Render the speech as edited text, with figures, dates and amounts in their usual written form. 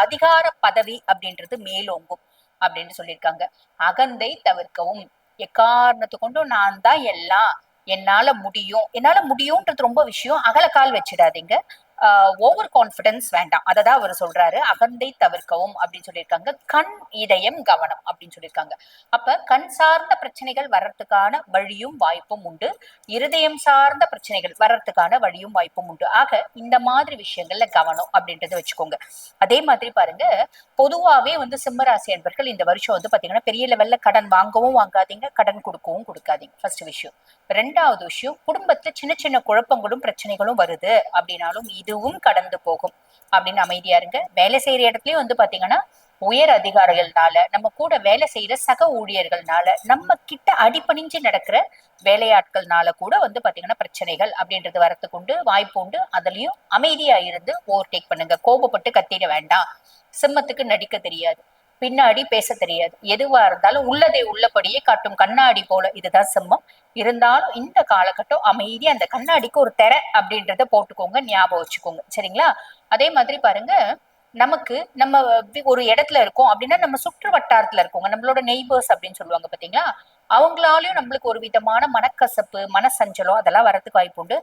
அதிகார பதவி அப்படின்றது மேலோங்கும் அப்படின்னு சொல்லியிருக்காங்க. அகந்தை தவிர்க்கவும். எக்காரணத்து கொண்டும் நான் தான் எல்லாம், என்னால முடியும்ன்றது ரொம்ப விஷயம். அகலக்கால் வச்சிடாதீங்க. ஓவர் கான்பிடன்ஸ் வேண்டாம். அததான் அவர் சொல்றாரு. அகந்தை தவிர்க்கவும் அப்படின்னு சொல்லியிருக்காங்க. கண், இதயம், கவனம் அப்படின்னு சொல்லியிருக்காங்க. அப்ப கண் சார்ந்த பிரச்சனைகள் வர்றதுக்கான வழியும் வாய்ப்பும் உண்டு. இருதயம் சார்ந்த பிரச்சனைகள் வர்றதுக்கான வழியும் வாய்ப்பும் உண்டு. ஆக இந்த மாதிரி விஷயங்கள்ல கவனம் அப்படின்றத வச்சுக்கோங்க. அதே மாதிரி பாருங்க, பொதுவாவே சிம்மராசி அன்பர்கள் இந்த வருஷம் பாத்தீங்கன்னா பெரிய லெவல்ல கடன் வாங்கவும் வாங்காதீங்க, கடன் கொடுக்கவும் கொடுக்காதீங்க. ஃபர்ஸ்ட் விஷயம். ரெண்டாவது விஷயம், குடும்பத்துல சின்ன சின்ன குழப்பங்களும் பிரச்சனைகளும் வருது அப்படின்னாலும் இதுவும் கடந்து போகும் அப்படின்னு அமைதியா இருங்க. வேலை செய்யற இடத்துலயும் பாத்தீங்கன்னா உயர் அதிகாரிகள்னால, நம்ம கூட வேலை செய்யற சக ஊழியர்கள்னால, நம்ம கிட்ட அடிபணிஞ்சு நடக்கிற வேலையாட்கள்னால கூட பாத்தீங்கன்னா பிரச்சனைகள் அப்படின்றது வரத்துக்கு உண்டு, வாய்ப்பு உண்டு. அதுலயும் அமைதியா இருந்து ஓவர்டேக் பண்ணுங்க. கோபப்பட்டு கத்திட வேண்டாம். சிம்மத்துக்கு நடிக்க தெரியாது, பின்னாடி பேச தெரியாது. எதுவா இருந்தாலும் உள்ளதை உள்ளபடியே காட்டும் கண்ணாடி போல இதுதான் சிம்மம். இருந்தாலும் இந்த காலகட்டம் அமைதி, அந்த கண்ணாடிக்கு ஒரு திரை அப்படின்றத போட்டுக்கோங்க, ஞாபகம் வச்சுக்கோங்க. சரிங்களா? அதே மாதிரி பாருங்க, நமக்கு நம்ம ஒரு இடத்துல இருக்கோம் அப்படின்னா நம்ம சுற்று வட்டாரத்துல இருக்கோங்க, நம்மளோட நெய்பர்ஸ் அப்படின்னு சொல்லுவாங்க பாத்தீங்களா, அவங்களாலயும் நம்மளுக்கு ஒரு விதமான மனக்கசப்பு, மனசஞ்சலம் அதெல்லாம் வரதுக்கு வாய்ப்பு உண்டு.